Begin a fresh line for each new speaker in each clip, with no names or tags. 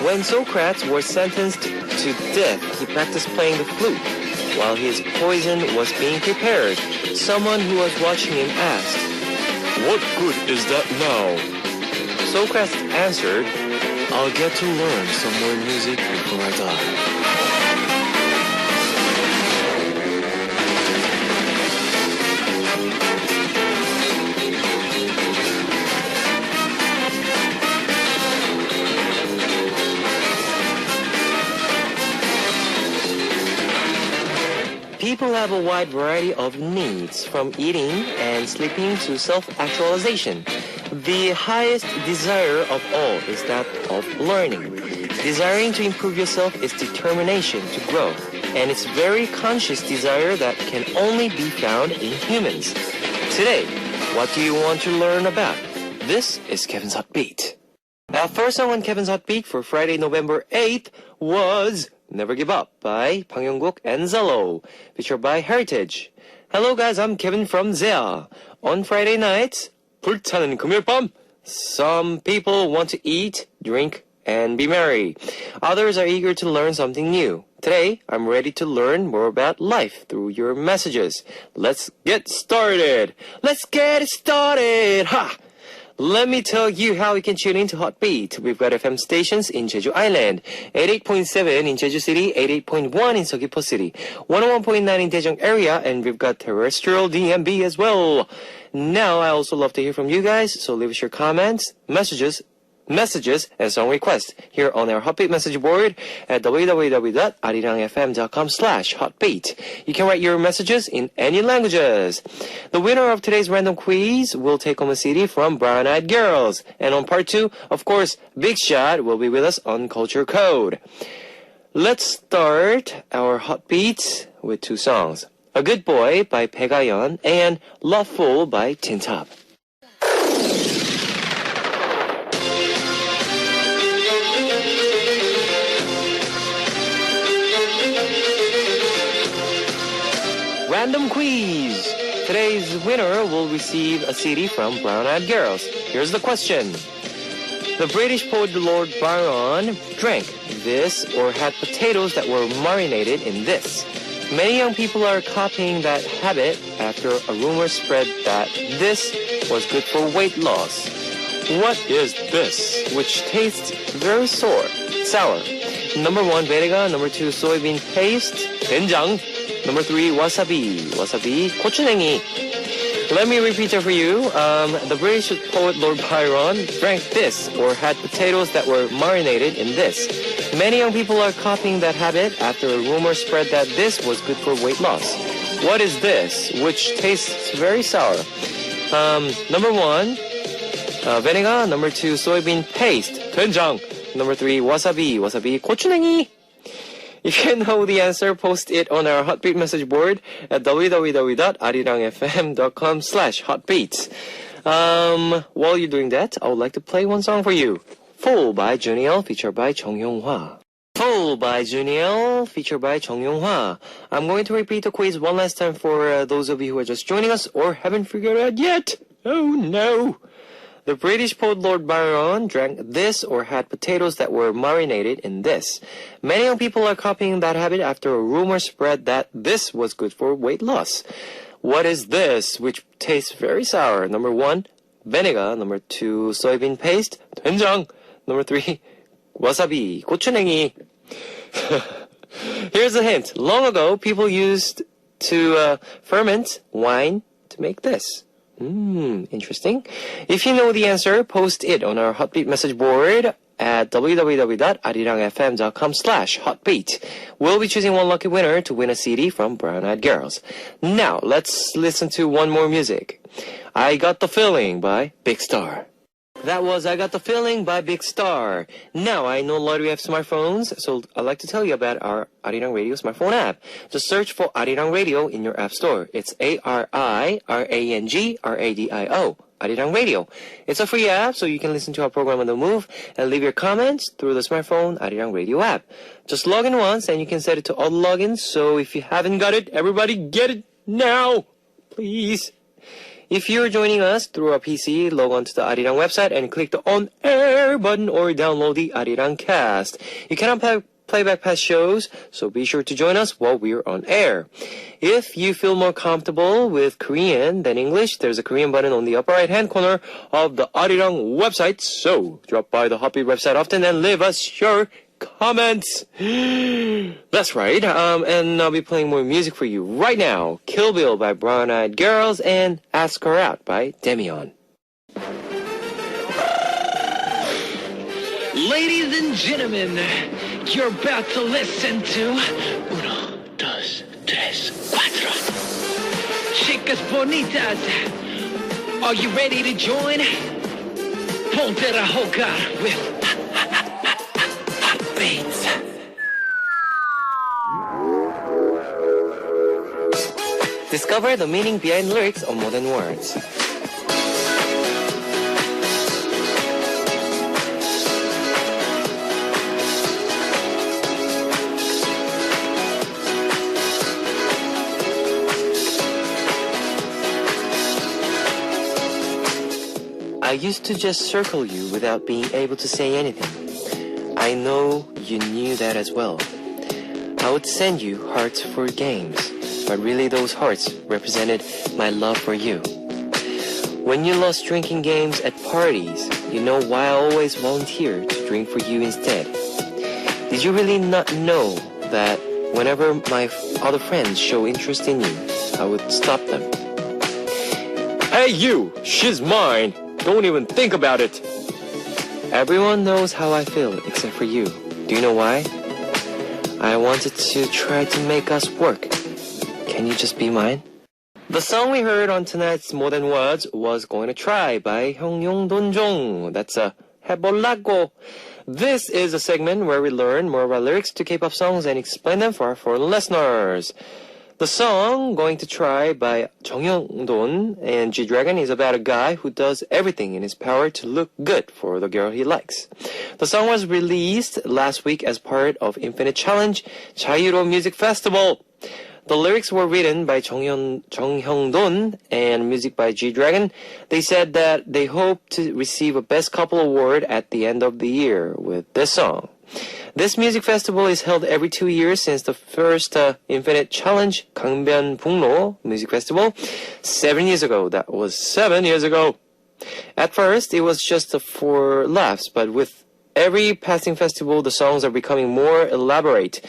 When Socrates was sentenced to death, he practiced playing the flute. While his poison was being prepared, someone who was watching him asked, "What good is that now?" Socrates answered, "I'll get to learn some more music before I die." People have a wide variety of needs, from eating and sleeping to self-actualization. The highest desire of all is that of learning. Desiring to improve yourself is determination to grow, and it's very conscious desire that can only be found in humans. Today, what do you want to learn about? This is Kevin's Hot Beat. Our first song on Kevin's Hot Beat for Friday, November 8th was Never Give Up by Bang Yong-guk and Zalo, featured by Heritage. Hello guys, I'm Kevin from Zea. On Friday nights, 불타는 금요일 밤, some people want to eat, drink, and be merry. Others are eager to learn something new. Today, I'm ready to learn more about life through your messages. Let's get started! Let's get started! Ha! Let me tell you how you can tune into Hot Beat. We've got FM stations in Jeju Island, 88.7 in Jeju City, 88.1 in Seogwipo City, 101.9 in Daejeong area, and we've got terrestrial DMB as well. Now, I also love to hear from you guys, so leave us your comments, messages, and song requests here on our Hotbeat message board at www.arirangfm.com/hotbeat. You can write your messages in any languages. The winner of today's random quiz will take home a CD from Brown Eyed Girls. And on part 2, of course, Big Shot will be with us on Culture Code. Let's start our Hotbeat with 2 songs. A Good Boy by Baekhyun and Loveful by Tin Top. Random quiz! Today's winner will receive a CD from Brown Eyed Girls. Here's the question. The British poet Lord Byron drank this or had potatoes that were marinated in this. Many young people are copying that habit after a rumor spread that this was good for weight loss. What is this, which tastes very sour? Number 1, vinegar. Number 2, soybean paste, 된장. Number 3, wasabi, 고추냉이. Let me repeat it for you. The British poet Lord Byron drank this or had potatoes that were marinated in this. Many young people are copying that habit after a rumor spread that this was good for weight loss. What is this, which tastes very sour? Number 1, vinegar. Number 2, soybean paste, 된장. Number 3, wasabi, 고추냉이. If you know the answer, post it on our Hotbeat message board at www.arirangfm.com/hotbeats. While you're doing that, I would like to play one song for you. Full by Juniel, featured by Jung Hyung-hwa. Full by Juniel, featured by Jung Hyung-hwa. I'm going to repeat the quiz one last time for those of you who are just joining us or haven't figured it out yet. Oh no! The British poet Lord Byron drank this or had potatoes that were marinated in this. Many young people are copying that habit after a rumor spread that this was good for weight loss. What is this, which tastes very sour? Number 1, vinegar. Number 2, soybean paste, 된장. Number 3, wasabi, 고추냉이. Here's a hint. Long ago, people used to ferment wine to make this. Interesting. If you know the answer, post it on our Hotbeat message board at www.arirangfm.com/hotbeat. We'll be choosing one lucky winner to win a CD from Brown Eyed Girls. Now, let's listen to one more music. I Got the Feeling by Big Star. That was I Got the Feeling by Big Star. Now, I know a lot of you have smartphones, so I'd like to tell you about our Arirang Radio smartphone app. Just search for Arirang Radio in your app store. It's ARIRANG RADIO, Arirang Radio. It's a free app, so you can listen to our program on the move and leave your comments through the smartphone Arirang Radio app. Just log in once, and you can set it to all logins, so if you haven't got it, everybody get it now! Please! If you're joining us through a PC, log on to the Arirang website and click the On Air button or download the Arirang Cast. You cannot playback past shows, so be sure to join us while we're on air. If you feel more comfortable with Korean than English, there's a Korean button on the upper right-hand corner of the Arirang website, so drop by the Hotbeat website often and leave us your comments. That's right. And I'll be playing more music for you right now. Kill Bill by Brown Eyed Girls and Ask Her Out by Demian.
Ladies and gentlemen, you're about to listen to Uno, Dos, Tres, Cuatro. Chicas bonitas, are you ready to join? Ponte a jugar with Beats.
Discover the meaning behind lyrics of modern words. I used to just circle you without being able to say anything. I know you knew that as well. I would send you hearts for games, but really those hearts represented my love for you. When you lost drinking games at parties, you know why I always volunteered to drink for you instead. Did you really not know that whenever my other friends show interest in you, I would stop them? Hey you, she's mine. Don't even think about it. Everyone knows how I feel except for you. Do you know why? I wanted to try to make us work. Can you just be mine? The song we heard on tonight's Modern Words was Going to Try by Hyungyong Donjong. That's a 해보려고. This is a segment where we learn more about lyrics to K-pop songs and explain them for our foreign listeners. The song Going to Try by Jung Hyung-don and G-Dragon is about a guy who does everything in his power to look good for the girl he likes. The song was released last week as part of Infinite Challenge 자유로 Music Festival. The lyrics were written by Jung Hyung-don and music by G-Dragon. They said that they hope to receive a Best Couple award at the end of the year with this song. This music festival is held every 2 years since the first Infinite Challenge Gangbyeon-bungno Music Festival 7 years ago. That was 7 years ago. At first, it was just for laughs, but with every passing festival, the songs are becoming more elaborate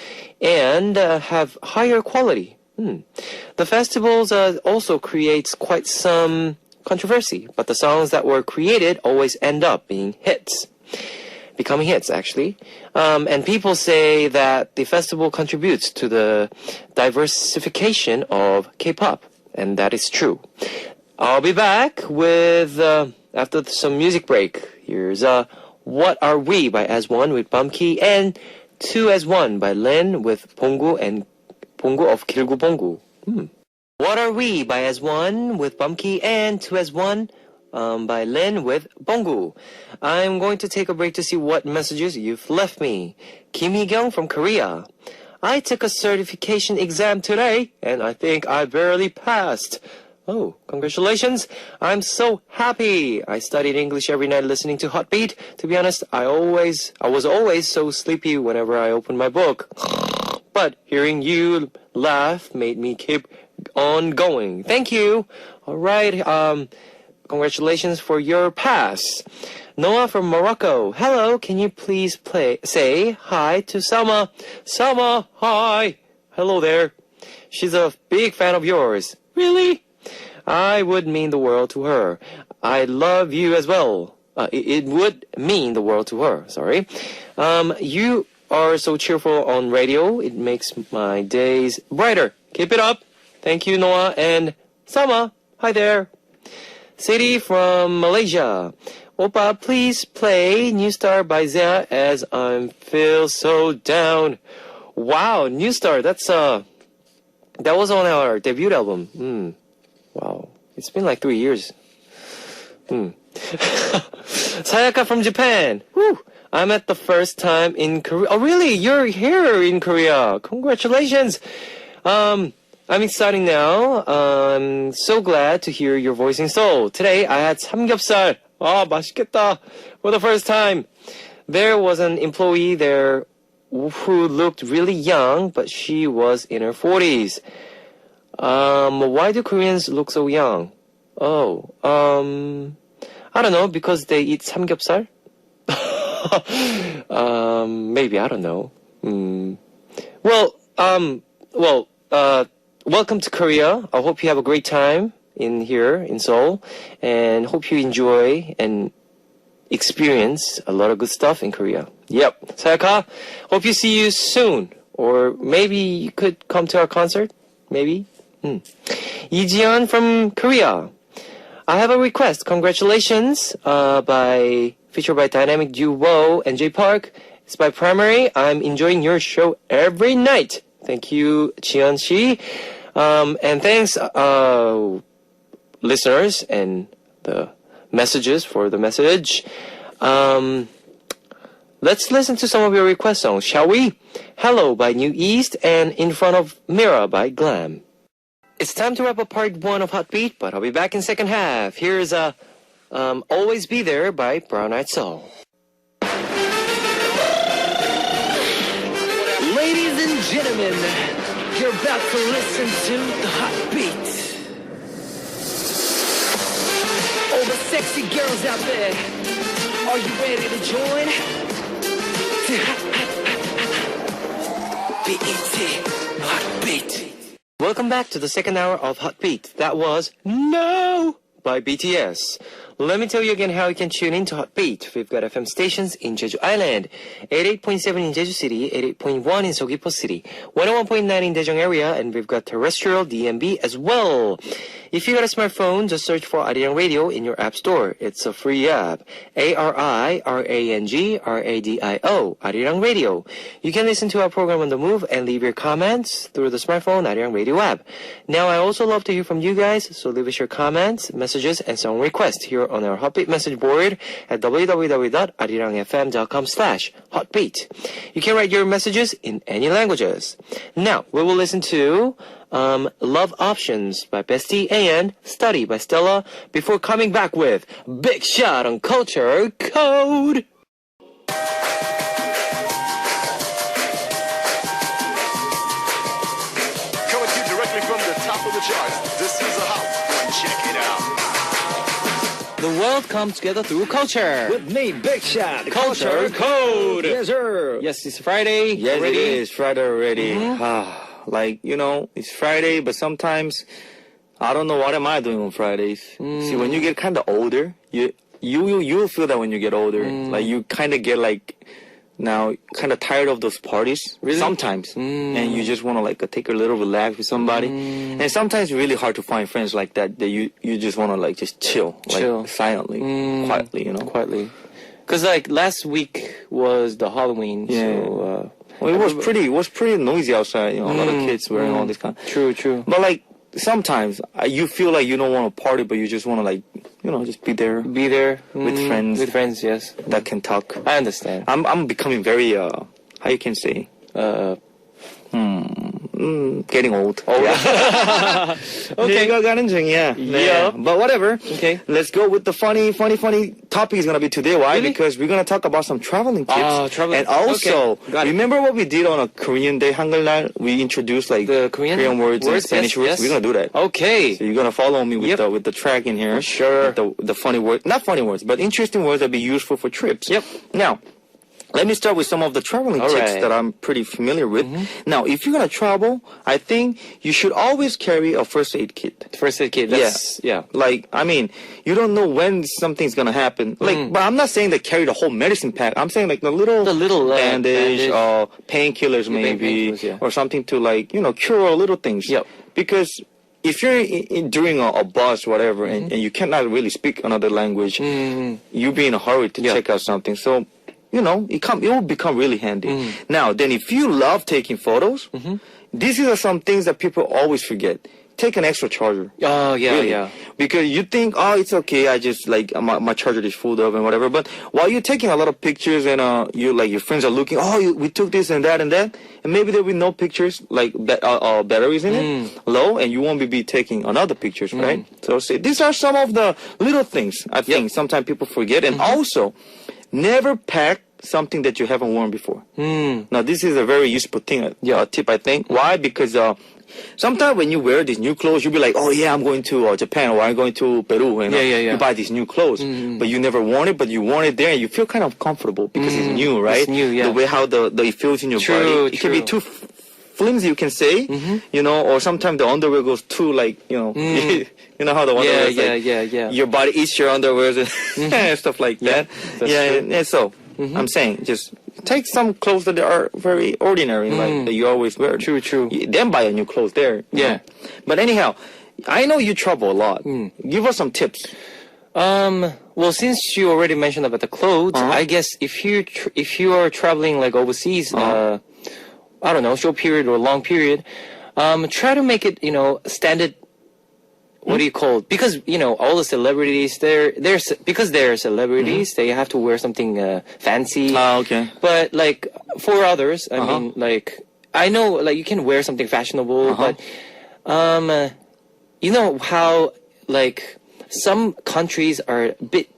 and have higher quality. The festivals also creates quite some controversy, but the songs that were created always end up being hits. Becoming hits, actually. And people say that the festival contributes to the diversification of K-pop, and that is true. I'll be back with, after some music break. Here's What Are We by As One with Bumkey and Two as One by Len with Bonggu and Bonggu of Kilgu Bonggu. What Are We by As One with Bumkey and Two as One by Len with Bonggu. I'm going to take a break to see what messages you've left me. Kim Hee-kyung from Korea. I took a certification exam today, and I think I barely passed. Oh, congratulations. I'm so happy. I studied English every night listening to Hotbeat. To be honest, I was always so sleepy whenever I opened my book. But hearing you laugh made me keep on going. Thank you. All right, congratulations for your pass. Noah from Morocco. Hello, can you please say hi to Selma? Selma, hi. Hello there. She's a big fan of yours. Really? I would mean the world to her. I love you as well. It would mean the world to her, sorry. You are so cheerful on radio. It makes my days brighter. Keep it up. Thank you, Noah. And Selma, hi there. City from Malaysia. Oppa, please play New Star by Zia as I feel so down. Wow, New Star, that was on our debut album. Wow, it's been like 3 years. Sayaka from Japan. Whew. I'm at the first time in Korea. Oh, really? You're here in Korea. Congratulations. I'm excited now. I'm so glad to hear your voice in Seoul. Today I had 삼겹살. 아, 맛있겠다. For the first time. There was an employee there who looked really young, but she was in her 40s. Why do Koreans look so young? Oh, I don't know, because they eat 삼겹살? Maybe, I don't know. Welcome to Korea. I hope you have a great time here in Seoul, and hope you enjoy and experience a lot of good stuff in Korea. Yep. Sayaka, hope you see you soon. Or maybe you could come to our concert? Maybe? Ijian from Korea. I have a request. Congratulations featured by Dynamic Duo and J Park. It's by Primary. I'm enjoying your show every night. Thank you, Jian Shi. And thanks, listeners, and the messages for the message. Let's listen to some of your request songs, shall we? Hello by New East and In Front of Mirror by Glam. It's time to wrap up part 1 of Hot Beat, but I'll be back in second half. Here's Always Be There by Brown Eyed Soul.
Ladies and gentlemen, you're about to listen to the Hot Beat. All the sexy girls out there, are you ready to join? BET, Hot Beat.
Welcome back to the second hour of Hot Beat. That was No by BTS. Let me tell you again how you can tune in to Hot Beat. We've got FM stations in Jeju Island, 88.7 in Jeju City, 88.1 in Seogwipo City, 101.9 in Daejeong area, and we've got terrestrial DMB as well. If you got a smartphone, just search for Arirang Radio in your app store. It's a free app. ARIRANG RADIO, Arirang Radio. You can listen to our program on the move and leave your comments through the smartphone Arirang Radio app. Now, I also love to hear from you guys, so leave us your comments, messages, and song requests here on our Hotbeat message board at www.arirangfm.com/hotbeat. You can write your messages in any languages. Now, we will listen to Love Options by Bestie and Study by Stella before coming back with Big Shot on Culture Code.
Coming to you directly from the top of the charts. This is a hot one. Check it out.
The world comes together through culture.
With me, Big Shot.
Culture Code.
Yes, sir.
Yes, it's Friday.
Yes,
already.
it is Friday already. Like, you know, it's Friday, but sometimes I don't know what am I doing on Fridays. See, when you get kind of older, you feel that when you get older, like you kind of get like now kind of tired of those parties.
Really?
Sometimes, and you just want to like take a little relax with somebody. And sometimes it's really hard to find friends like that you just want to like just chill, like silently, quietly, you know.
Quietly. Because like last week was the Halloween, so
Well, it was pretty noisy outside. You know, a lot of kids wearing all this kind.
True.
But like sometimes you feel like you don't want to party, but you just want to like, you know, just be there with friends.
With friends, yes.
That can talk.
I understand.
I'm becoming very how you can say getting old. Yeah.
Okay.
가는 중이야.
Yeah.
But whatever.
Okay.
Let's go with the funny topic is gonna be today. Why?
Really?
Because we're gonna talk about some traveling tips.
Traveling.
And also,
Okay. Got it.
remember what we did on a Korean Day 한글날? We introduced like
The Korean
words and Spanish words.
yes.
We're gonna do that.
Okay.
So you're gonna follow me with
Yep.
the track in here.
Sure.
With the funny words, not funny words, but interesting words that be useful for trips.
Yep.
Now, let me start with some of the traveling
All
tips
right.
that I'm pretty familiar with. Now, if you're gonna travel, I think you should always carry a first aid kit.
First aid kit. That's, yeah.
Like, I mean, you don't know when something's gonna happen. Like, but I'm not saying that carry the whole medicine pack. I'm saying like the little bandage, painkillers maybe,
painkillers, yeah.
or something to like, you know, cure little things.
Yep.
Because if you're during a bus, whatever, and you cannot really speak another language, you be in a hurry to check out something. So, you know, it will become really handy. Now, then if you love taking photos, these are some things that people always forget. take an extra charger.
Oh, yeah,
Really.
yeah.
Because you think, oh, it's okay. I just like my charger is full up and whatever. But while you're taking a lot of pictures and you like your friends are looking, oh, we took this and that, and maybe there will be no pictures like batteries in it low, and you won't be taking another pictures, right? So these are some of the little things I think sometimes people forget, and also never pack something that you haven't worn before. Now this is a very useful thing, tip I think. Why? Because sometimes when you wear these new clothes, you'll be like, oh yeah, I'm going to Japan or I'm going to Peru, and you buy these new clothes, but you never worn it, but you worn it there, and you feel kind of comfortable because it's new, right?
It's new, yeah.
The way how it feels in your body, it can be too flimsy, you can say, you know, or sometimes the underwear goes too like, you know, you know how the underwear is like, your body eats your underwear and stuff like that. And so I'm saying just take some clothes that are very ordinary, like that you always wear.
True.
Then buy a new clothes there. You know? But anyhow, I know you travel a lot. Give us some tips.
Well, since you already mentioned about the clothes, I guess if you are traveling like overseas, I don't know, short period or long period, try to make it, you know, standard. What do you call it? Because, you know, all the celebrities, because they're celebrities, they have to wear something fancy.
Okay.
But, like, for others, I mean, like, I know, like, you can wear something fashionable, but, you know how, like, some countries are a bit,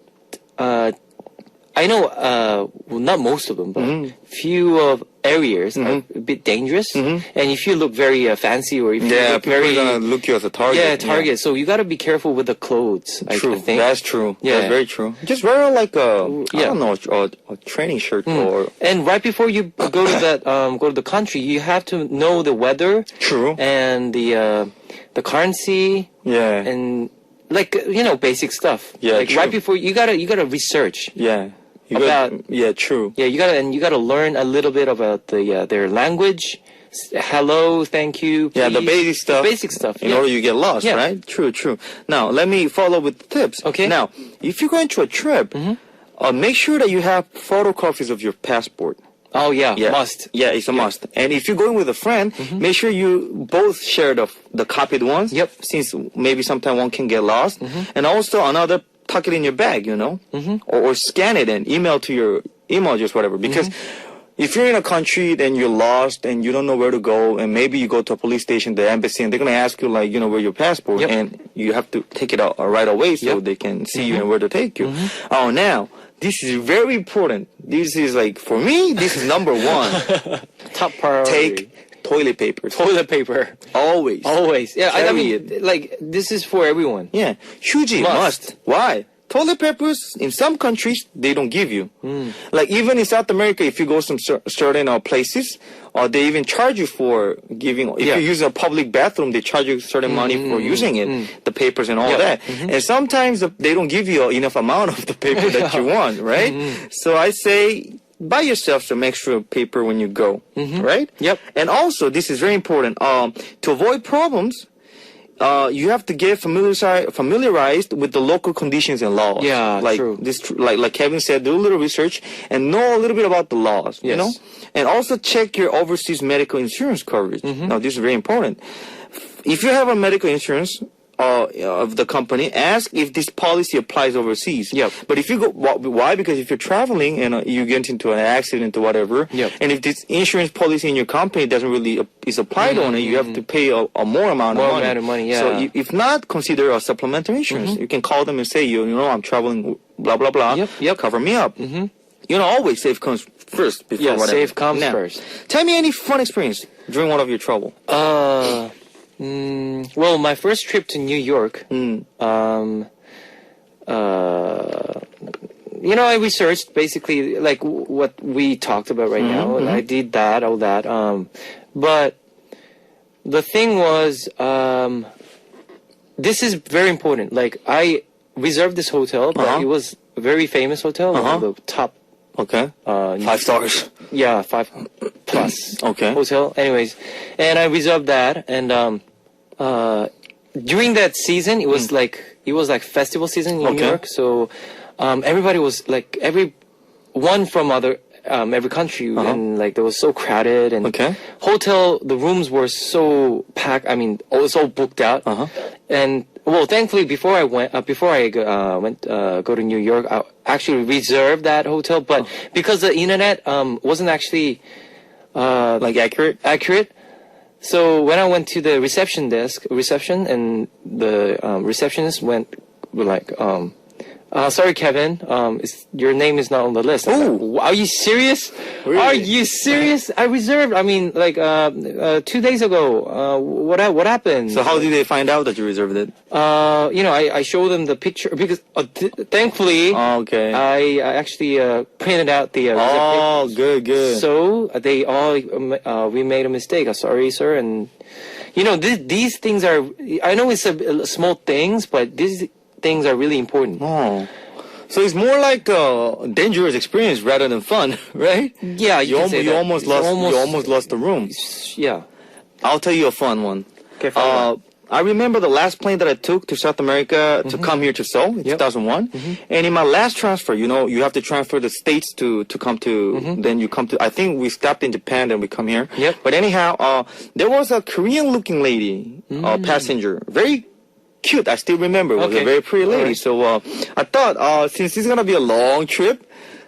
I know, well, not most of them, but few of areas are a bit dangerous. And if you look very fancy, or if you look
people
very,
are gonna look you as a target.
Yeah, target. So you gotta be careful with the clothes.
True.
I think
That's true.
Yeah.
That's very true. Just wear like I don't know, a training shirt or.
And right before you go to that, go to the country, you have to know the weather.
True.
And the currency.
Yeah.
And like, you know, basic stuff.
Yeah.
Like
true.
right before you gotta research.
Yeah. True.
Yeah, you gotta learn a little bit about their language. Hello, thank you. Please.
Yeah, the basic stuff.
The basic stuff.
In order you get lost, right? True. Now let me follow with the tips.
Okay.
Now, if you're going to a trip, make sure that you have photocopies of your passport.
Oh yeah, must.
Yeah, it's a must. And if you're going with a friend, make sure you both share the copied ones.
Yep.
Since maybe sometime one can get lost, and also another. Tuck it in your bag, you know, or scan it and email to your email address, whatever. Because if you're in a country, then you're lost and you don't know where to go, and maybe you go to a police station, the embassy, and they're gonna ask you like, you know, where your passport, and you have to take it out right away so they can see you and where to take you. Oh, now this is very important. This is like for me, this is number one.
Top priority.
Take toilet paper.
Toilet paper.
Always.
Yeah, I
Carry
mean, like, this is for everyone.
Yeah. Huge must. Why? Toilet papers, in some countries, they don't give you. Like, even in South America, if you go some certain places, they even charge you for giving, if you use a public bathroom, they charge you certain money for using it, the papers and all that. And sometimes they don't give you enough amount of the paper that you want, right? So I say, buy yourself some extra paper when you go, right?
Yep.
And also, this is very important, to avoid problems, you have to get familiarized with the local conditions and laws.
Yeah,
like
true.
Like Kevin said, do a little research and know a little bit about the laws. You know, and also check your overseas medical insurance coverage. Now, this is very important. If you have a medical insurance of the company, ask if this policy applies overseas.
Yep.
But if you go, why? Because if you're traveling and you get into an accident or whatever, and if this insurance policy in your company doesn't really is applied on it, you have to pay a more amount of money.
Yeah.
So if not, consider a supplementary insurance. You can call them and say, you know, I'm traveling, blah blah blah.
Yep.
Cover me up. You know, always safe comes first before whatever.
Safe comes
now,
first.
Tell me any fun experience during one of your travel.
Well, my first trip to New York, you know, I researched basically like what we talked about right now. I did that, all that. But the thing was, this is very important. Like, I reserved this hotel, but it was a very famous hotel, one of the top.
Okay. 5 stars.
Yeah, 5 plus.
Okay.
Hotel. Anyways, and I reserved that, and during that season, it was like festival season in New York. So everybody was like, everyone from every country, and like, they were so crowded, and
Okay.
hotel, the rooms were so packed. I mean, so booked out. And well, thankfully, before I went go to New York, I actually reserved that hotel, but because the internet wasn't actually
Like accurate?
so when I went to the reception, and the receptionist were like, sorry, Kevin, your name is not on the list. I'm like,
Ooh.
are you serious?
Really?
Are you serious? I reserved. I mean, like 2 days ago. What happened?
So how did they find out that you reserved it?
I showed them the picture because thankfully
Okay.
I actually printed out the
Oh,
reservation.
good.
So they all we made a mistake. Sorry, sir. And these things are. I know it's a small things, but these things are really important.
Oh. So it's more like a dangerous experience rather than fun, right?
Yeah, you can say
You
that.
almost
It's
almost lost the room.
Yeah.
I'll tell you a fun one.
Okay, fine.
I remember the last plane that I took to South America to come here to Seoul in 2001. And in my last transfer, you have to transfer the states to come to, then you come to, I think we stopped in Japan, then we come here.
Yep.
But anyhow, there was a Korean looking lady, passenger, very cute. I still remember. It was
Okay.
a very pretty lady.
Alright.
So I thought, since it's going to be a long trip,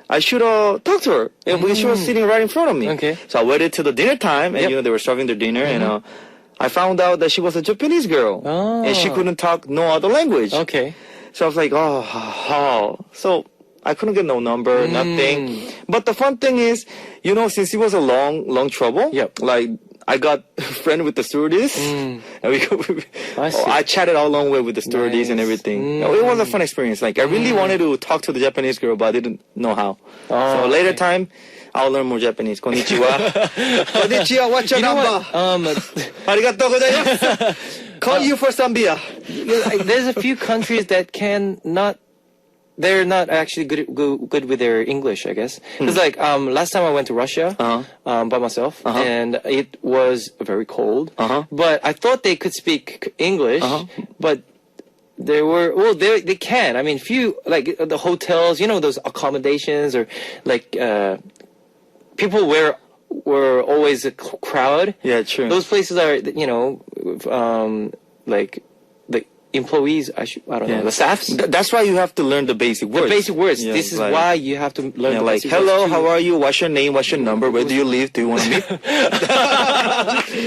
I should talk to her. And because she was sitting right in front of me.
Okay.
So I waited till the dinner time, and
Yep.
they were serving their dinner, and I found out that she was a Japanese girl, and she couldn't talk no other language.
Okay.
So I was like, so I couldn't get no number, nothing. But the fun thing is, since it was a long trouble,
Yep.
like I got friend with the stewardess, and
I see.
I chatted all along with the stewardess and
Nice.
everything. It was a fun experience. Like I really wanted to talk to the Japanese girl, but I didn't know how. So later time, I'll learn more Japanese. Konnichiwa. Konnichiwa. What's your
You know
number?
what?
Arigatou gozaimasu. Call you for some beer.
There's a few countries that they're not actually good with their English, I guess. Because like last time I went to Russia by myself, and it was very cold. But I thought they could speak English, but they can. I mean, few like the hotels, those accommodations or like people were always a crowd.
Yeah, true.
Those places are like the employees. I don't know, the staffs.
That's why you have to learn the basic words.
The basic words.
Yeah,
This is
like-
why you have to learn the
like,
basic
hello,
words.
how are you? What's your name? What's your number? Where do you live? Do you want to meet?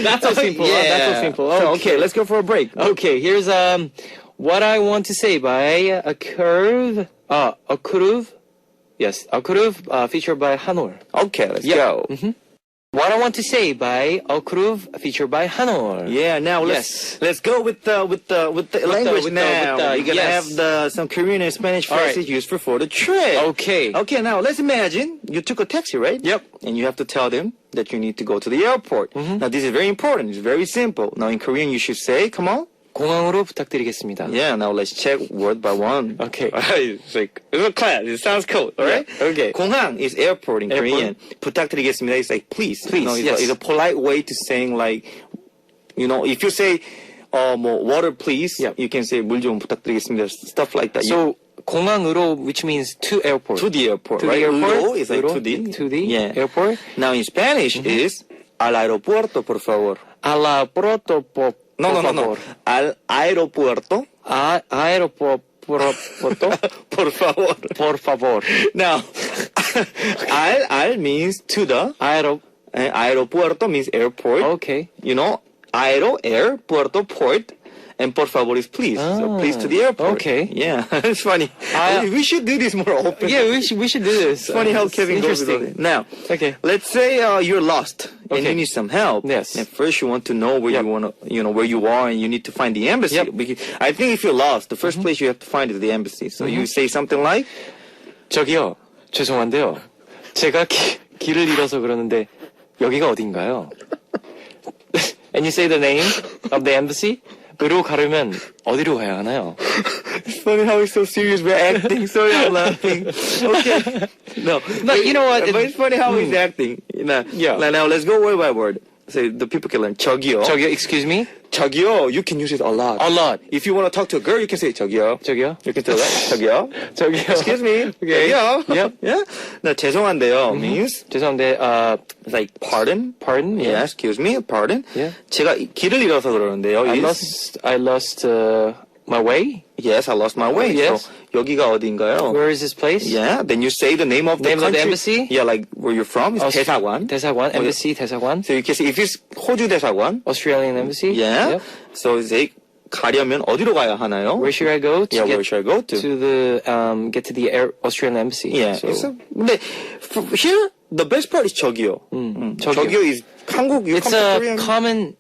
That's so simple.
Yeah.
That's so simple.
So, okay, let's go for a break.
Okay, here's what I want to say by a curve. Yes, a curve featured by Hanor.
Okay, let's
Yeah.
go.
What I want to say by a curve featured by Hanor.
Yeah, now let's go with the language
with the-
now.
with the-
We're gonna
yes.
have some Korean and Spanish
All right.
phrases used for the trip.
Okay.
Okay, now let's imagine you took a taxi, right?
Yep.
And you have to tell them that you need to go to the airport. Now this is very important. It's very simple. Now in Korean you should say, come on.
공항으로 부탁드리겠습니다.
Yeah, now let's check word by one.
Okay.
It's like, it's a class. It sounds cool, alright?
Yeah, okay.
공항 is airport in
Airport.
Korean. 부탁드리겠습니다 is like, please.
Please, yes.
It's a polite way to saying like, if you say, water please,
Yeah.
you can say 물 좀 부탁드리겠습니다, stuff like that.
So 공항으로, which means to airport.
To the airport,
To
right?
the airport.
으로 is like
으로,
to the. Yeah.
airport.
Now in Spanish is al aeropuerto, por favor.
A la proto por
No.
favor.
Al aeropuerto,
Aeropuerto
por favor.
por favor.
Now, al means to the, and aeropuerto means airport.
Okay.
Air, puerto, port, and por favor is please. So please to the airport.
Okay.
Yeah, it's funny. We should do this more often.
Yeah, we should do this.
It's funny how
It's
Kevin goes with
interesting.
it. Now,
Okay.
let's say you're lost and
Okay.
you need some help.
Yes.
And first you want to know where
Yep.
you want to, where you are, and you need to find the embassy.
Yep.
Because I think if you're lost, the first place you have to find is the embassy. So you say something like,
저기요, 죄송한데요. 제가 길을 잃어서 그러는데 여기가 어딘가요? And you say the name of the embassy. 으로 가려면 어디로 가야 하나요?
it's funny how it's so serious. We're acting. Sorry, I'm laughing. Okay. No.
But you know what?
But it's funny how he's acting.
Yeah.
Now let's go word by word. so the people can learn 저기요.
저기요, excuse me?
저기요, you can use it a lot.
A lot.
If you want to talk to a girl, you can say 저기요.
저기요?
You can say that. 저기요.
저기요.
Excuse me.
Okay.
저기요.
Yep.
Yeah. 나 죄송한데요 means
죄송한데,
like pardon.
pardon?
Yeah. Excuse me. Pardon.
Yeah.
제가 길을 잃어서 그러는데요.
I
is-
lost my way.
Yes, I lost my way.
Yes.
So 여기가 어딘가요?
Where is this place?
Yeah. Then you say the name of the
Name of the
country.
embassy?
Yeah, like where you're from. It's 대사관.
대사관, embassy, 대사관.
So you can say if it's 호주 대사관.
Australian embassy.
Yeah.
Yep.
So 이제 가려면 어디로 가야 하나요?
Where should I go to
Yeah,
get
where should I go to?
get to the Australian embassy?
Yeah.
So,
So, 근데 here the best part is 저기요. 저기요 is 한국. You
it's
come to
a
Korean.
common.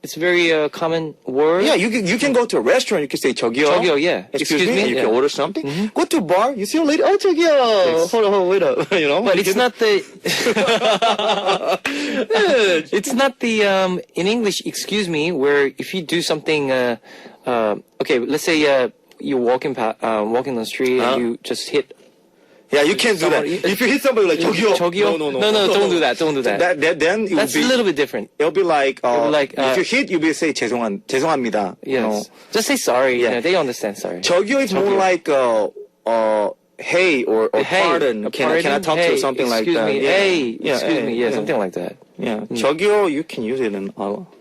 It's very common word.
Yeah, you can go to a restaurant. You can say 저기요.
저기요, yeah.
Excuse
Excuse
me.
me,
And you
yeah.
can order something. Go to a bar. You see a lady. Oh 저기요.
Yes.
Hold on, wait up. You know.
But
you
it's
can-
not the. It's not the in English. Excuse me. Where if you do something, okay, let's say you walking on the street and you just hit.
Yeah, you can't do that.
Somebody-
If you hit somebody like 저기요.
저기요?
No,
don't do that. Don't do that.
Then it will
That's
be.
a little bit different.
It'll be like,
It'll be like,
if you hit, you'll be say 죄송합니다.
Yes.
You know.
Just say sorry.
Yeah.
Yeah. They understand sorry.
저기요 is more
저기요.
like hey or
Hey,
pardon.
a
Can I talk to
hey,
you something like
excuse
that?
me.
Yeah.
Hey,
Yeah,
excuse
hey,
me. Yeah,
yeah.
something like that.
Yeah, 저기요, you can use it in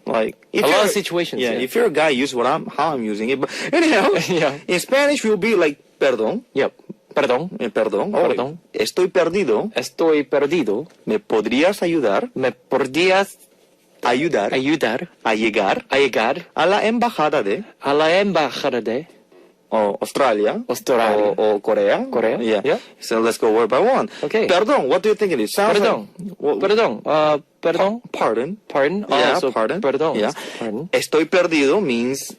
like if
A lot
you're-
of situations,
Yeah,
yeah.
if you're a guy, use how I'm using it. But anyhow,
Yeah.
in Spanish will be like perdón.
Yep. Perdón.
Perdón.
Perdón.
Estoy perdido.
Estoy perdido.
¿Me podrías ayudar?
¿Me podrías
Ayudar
ayudar
a llegar
a llegar
a la embajada de
a la embajada de
Australia
Australia?
o Corea.
Corea,
Yeah.
yeah.
So let's go word by one.
Okay.
Perdón. What do you think it is? Sounds
Perdón.
like- well,
Perdón. Perdón.
Pardon.
Pardon.
Yeah,
So
pardon.
Perdón.
Yeah.
Pardon.
Estoy perdido means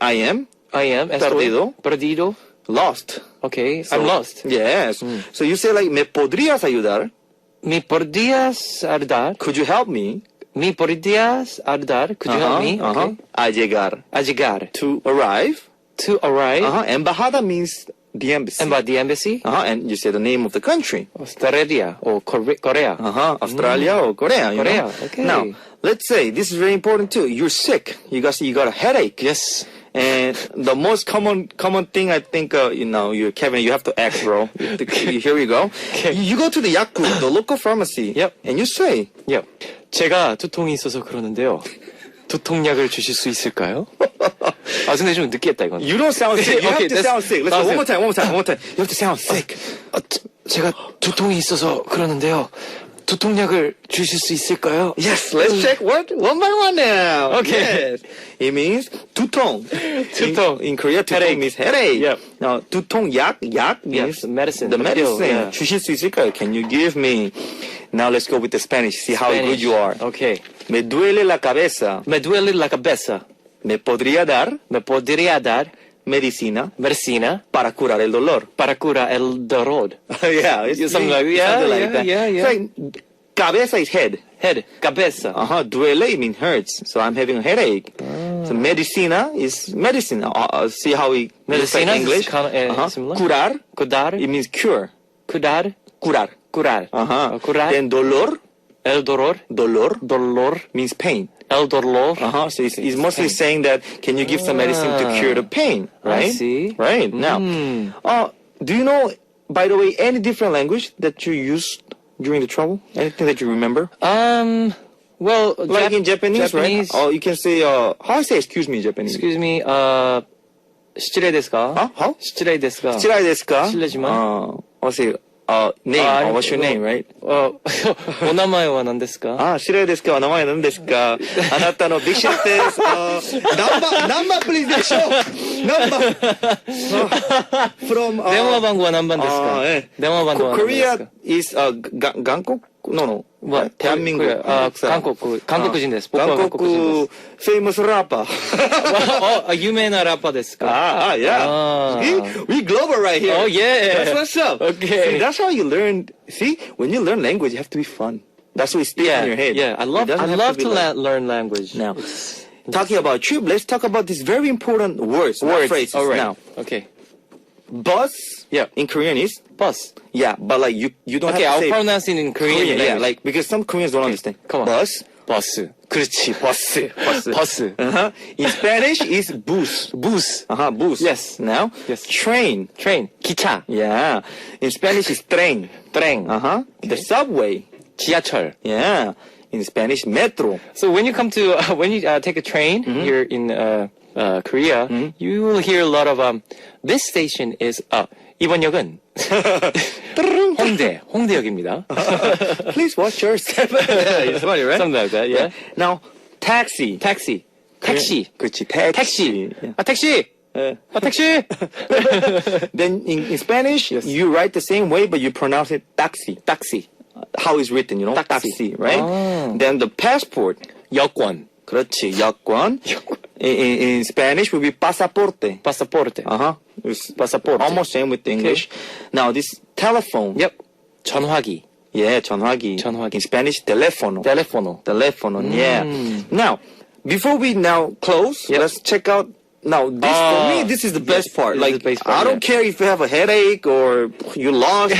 I am
I am.
Perdido.
Perdido.
lost.
Okay.
So-
I'm lost.
Yes. So you say like, ¿me podrías ayudar?
¿Me podrías ayudar?
Could you help me?
¿Me podrías ayudar? Could you help me?
Uh-huh.
Okay.
A llegar.
A llegar.
To arrive.
To arrive.
Embajada means the embassy.
And by the embassy?
And you say the name of the country.
Australia or Korea.
Australia or Korea. You
Korea,
know?
okay.
Now, let's say, this is very important too. You're sick. You got a headache.
Yes.
And the most common thing I think, you Kevin, you have to act, bro. Here we go.
Okay.
You go to the Yakult, the local pharmacy.
Yep.
And you say,
Yep. 제가 두통이 있어서 그러는데요. 두통약을 주실 수 있을까요? 아, 근데 좀 느끼했다, 이건.
you don't sound sick. You
Okay,
have to sound sick. Let's go.
sound
One more time. You have to sound sick.
제가 두통이 있어서 그러는데요. 두통약을 주실 수 있을까요?
Yes, let's check one by one now.
Okay.
Yes. It means 두통.
두통.
In Korea, 두통
Headache.
means headache.
Yep.
Now, 두통약 means
medicine.
the
the pill,
medicine.
yeah.
주실 수 있을까요? Can you give me? Now let's go with the Spanish. See how good you are.
Okay.
Me duele la cabeza.
Me duele la cabeza.
¿Me podría dar
Me podría dar
medicina
medicina
para curar el dolor?
para curar el dolor.
Yeah, it's
Something like- yeah,
something like
yeah,
that.
yeah, yeah.
It's like, cabeza is head.
Head. Cabeza.
Duele means hurts. So I'm having a headache. So medicina is medicine. See how we looks like
Medicina is
English.
similar.
Curar,
Curar.
it means cure.
Curar.
Curar.
Curar. Curar.
Then dolor,
El dolor.
dolor means pain.
El dolor.
So it's mostly saying that, can you give some medicine to cure the pain, right?
see.
Right. Now, do you know, by the way, any different language that you used during the travel? Anything that you remember?
Well,
Like in Japanese, right? Or you can say, how I say excuse me in Japanese?
Excuse me,失礼ですか?
How?
失礼ですか?
失礼ですか?
실례지만.
I'll say, name, what's your name, right?
お名前は何ですか?
失礼ですか? 名前何ですか? あなたのビシッです。number please でしょ? Number. From,
電話番号は何番ですか? 電話番号は何ですか?
Korea is, Gangkok? No. 대한민국.
韓国人です。僕は韓国人です。
famous rapper.
有名なラッパーですか?
Yeah. See? We global right here.
Oh, yeah.
That's what's up.
Okay.
See, that's how you learn. See, when you learn language, you have to be fun. That's what stays in your head.
Yeah, I love
It doesn't have
to
be like-
learn language.
Now, talking about trip, let's talk about these very important words, not phrases.
All right.
Now,
Okay.
bus
Yeah.
in Korean is,
Bus.
yeah, but like you don't
Okay,
have
I'll
to say
pronounce it in Korean.
yeah,
language.
like, because some Koreans don't understand.
Come on.
Bus,
버스.
그렇지, 버스.
버스.
Uh-huh. In Spanish, is bus.
bus.
Bus.
Yes.
Now,
Yes.
train.
train. 기차.
Yeah. In Spanish, is tren.
tren.
The subway.
지하철.
Yeah. In Spanish, metro.
So when you come to when you take a train here in Korea, you will hear a lot of this station is 이번 역은 홍대역입니다.
Please watch your step. Yeah, it's funny, right?
Something like that. Yeah.
Now, taxi.
택시. 택시.
그렇지,
택시.
Yeah.
택시. 택시.
Then in Spanish, you write the same way, but you pronounce it taxi.
taxi.
How it's written, taxi, right?
Ah.
Then the passport.
여권.
그렇지, 여권. In Spanish will be pasaporte.
pasaporte.
It's
Passport.
almost same with the English. Now this telephone.
Yep. 전화기.
Yeah, 전화기. In Spanish, teléfono. Teléfono, yeah. Now, before we now close,
Yep.
let's check out. Now, this for me, this is the best part.
this is
Like,
the best part,
I don't care if you have a headache or you lost.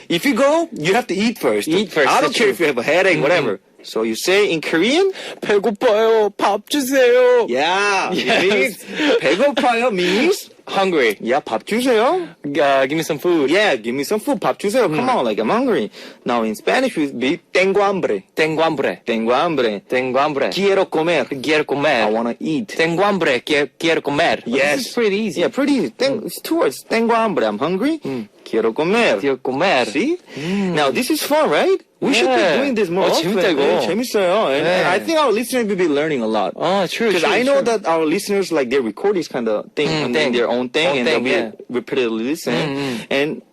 If you go, you have to eat first.
Eat first,
I don't
that's
care
true.
if you have a headache, whatever. So you say in Korean,
배고파요. 밥 주세요.
yeah,
Yes.
it means 배고파요 means
Hungry.
yeah, 밥 주세요.
Give me some food.
Yeah, give me some food. 밥 주세요. Come on, like I'm hungry. Now in Spanish it would be tengo hambre.
Tengo hambre.
Tengo hambre.
Tengo hambre.
Quiero comer.
Quiero comer.
I wanna eat.
Tengo hambre. Quiero comer.
Yes.
This is pretty easy.
Yeah, pretty easy. It's two words. Tengo hambre. I'm hungry. Quiero comer.
Quiero comer.
See? Now this is fun, right? We should be
Yeah.
doing this more often.
재밌다, 이거.
네, 재밌어요. And
네.
I think our listeners will be learning a lot.
True.
Because I know that our listeners, like, they record this kind of thing and then their own thing, and they'll be repeatedly listening. And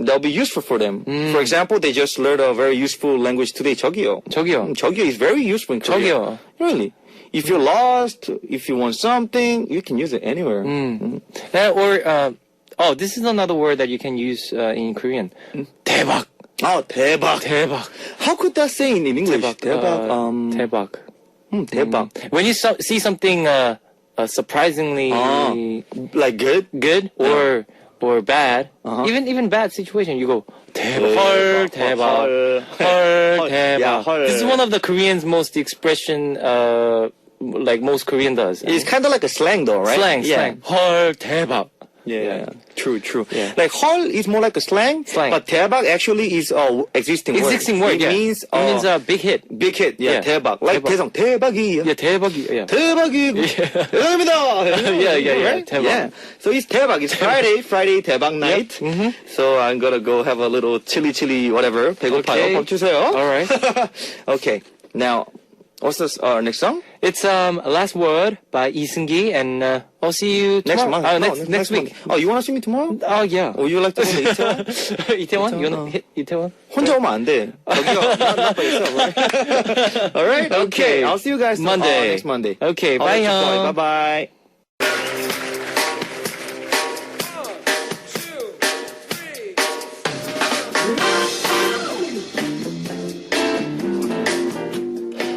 they'll be useful for them. For example, they just learned a very useful language today, 저기요. 저기요 is very useful in Korea.
저기요.
Really. If you're lost, if you want something, you can use it anywhere.
This is another word that you can use in Korean. 대박.
Oh, 대박.
대박.
How could that say in English? 대박.
대박.
대박.
When you see something surprisingly
Like good?
good or bad, even bad situation, you go 대박. 헐 대박. 헐 대박.
Yeah, 헐.
This is one of the Koreans' most expression like most Korean does.
It's kind of like a slang though, right?
Slang. 헐 대박.
Yeah. True.
Yeah.
Like 헐 is more like a slang,
Slang.
but 대박 actually is a existing word.
Existing word.
It means
a big hit.
big hit. Yeah,
Yeah.
대박. Like
대박.
대성 대박이야.
Yeah, 대박이. Yeah.
대박이. 대박입니다.
Yeah.
Right?
대박.
Yeah. So it's 대박. It's Friday 대박 night. So I'm gonna go have a little chili whatever. 배고파요.
Okay.
밥 주세요.
All right.
Okay. Now, what's this? Next song?
It's Last Word by Lee Seung-gi, and I'll see you
Next
tomorrow.
month.
Oh, next week.
month. Oh, you wanna see me tomorrow?
Oh, yeah.
Would you like to come to Itaewon?
이태원? You wanna hit 이태원?
혼자 오면 안 돼. 저기요. Not by yourself, right? All right. Okay. I'll see you guys
Monday.
next Monday.
Okay,
I'll
bye,
let you go.
형.
Bye-bye.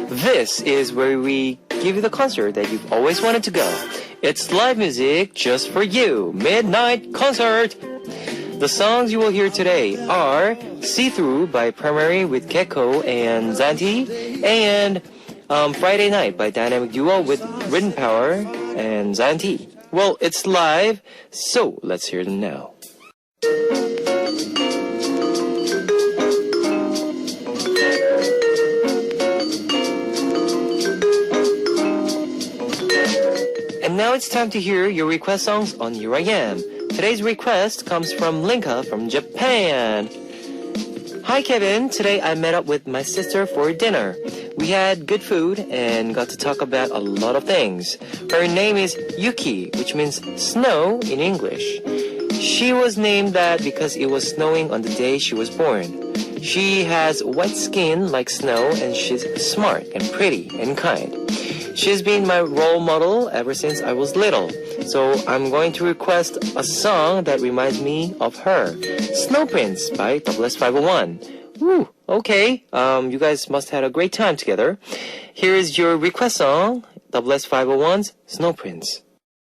This is where we give you the concert that you've always wanted to go. It's live music just for you. Midnight concert. The songs you will hear today are See Through by Primary with Gecko and Zanti, and Friday Night by Dynamic Duo with Written Power and Zanti. Well, it's live, so let's hear them now. And now it's time to hear your request songs on Here I Am. Today's request comes from Linka from Japan. Hi Kevin, today I met up with my sister for dinner. We had good food and got to talk about a lot of things. Her name is Yuki, which means snow in English. She was named that because it was snowing on the day she was born. She has white skin like snow and she's smart and pretty and kind. She's been my role model ever since I was little. So I'm going to request a song that reminds me of her. Snow Prince by SS501. Woo, okay. You guys must have had a great time together. Here is your request song, SS501's Snow Prince.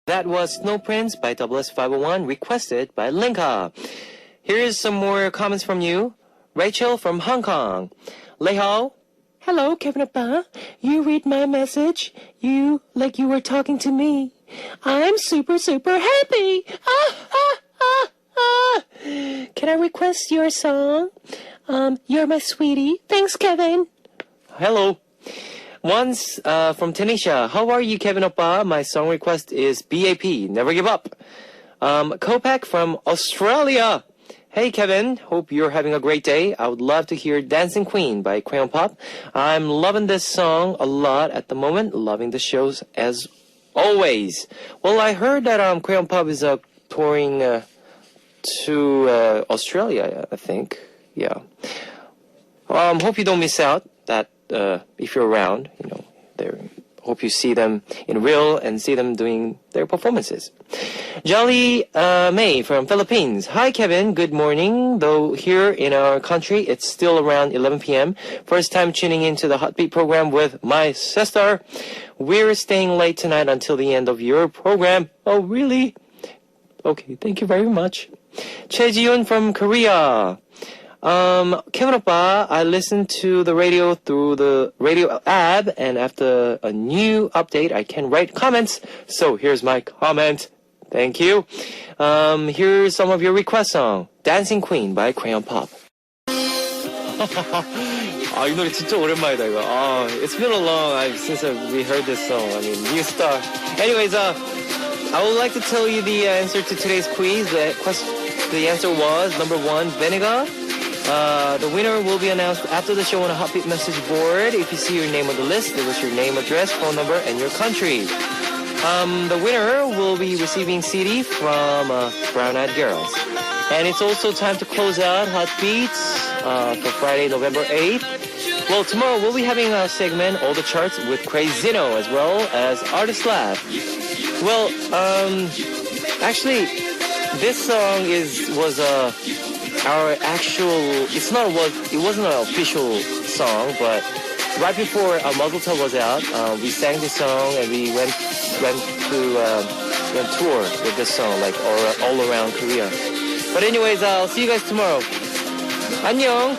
That was Snow Prince by SS501, requested by Linka. Here is some more comments from you. Rachel from Hong Kong. Lei Hao, Hello, Kevin Appa. You read my message. Like you were talking to me. I'm super, super happy. Can I request your song? You're my sweetie. Thanks, Kevin. Hello. Once from Tanisha. How are you, Kevin Oppa? My song request is BAP, Never Give Up. Kopak from Australia. Hey, Kevin. Hope you're having a great day. I would love to hear Dancing Queen by Crayon Pop. I'm loving this song a lot at the moment. Loving the shows as always. Well, I heard that Crayon Pop is touring to Australia, I think. Yeah. Hope you don't miss out that if you're around, hope you see them in real and see them doing their performances. Jolly May from Philippines. Hi, Kevin. Good morning. Though here in our country, it's still around 11 p.m. First time tuning into the Heartbeat program with my sister. We're staying late tonight until the end of your program. Oh, really? Okay, thank you very much. Choi Ji-yoon from Korea. Kevin Oppa, I listened to the radio through the radio app, and after a new update, I can write comments. So here's my comment. Thank you. Here's some of your request song. Dancing Queen by Crayon Pop. 이 노래 진짜 오랜만이다, 이거. It's been a long since we heard this song. I mean, new star. Anyways, I would like to tell you the answer to today's quiz. The answer was number 1, vinegar. The winner will be announced after the show on a Heartbeat message board. If you see your name on the list, give us your name, address, phone number, and your country. The winner will be receiving CD from Brown Eyed Girls. And it's also time to close out Heartbeats for Friday, November 8th. Well, tomorrow we'll be having a segment, All the Charts, with Crazino, as well as Artist Lab. Well, actually, this song was our actual, it wasn't an official song, but right before Muzzle Top was out, we sang this song and we went tour with this song, like all around Korea. But anyways, I'll see you guys tomorrow. 안녕.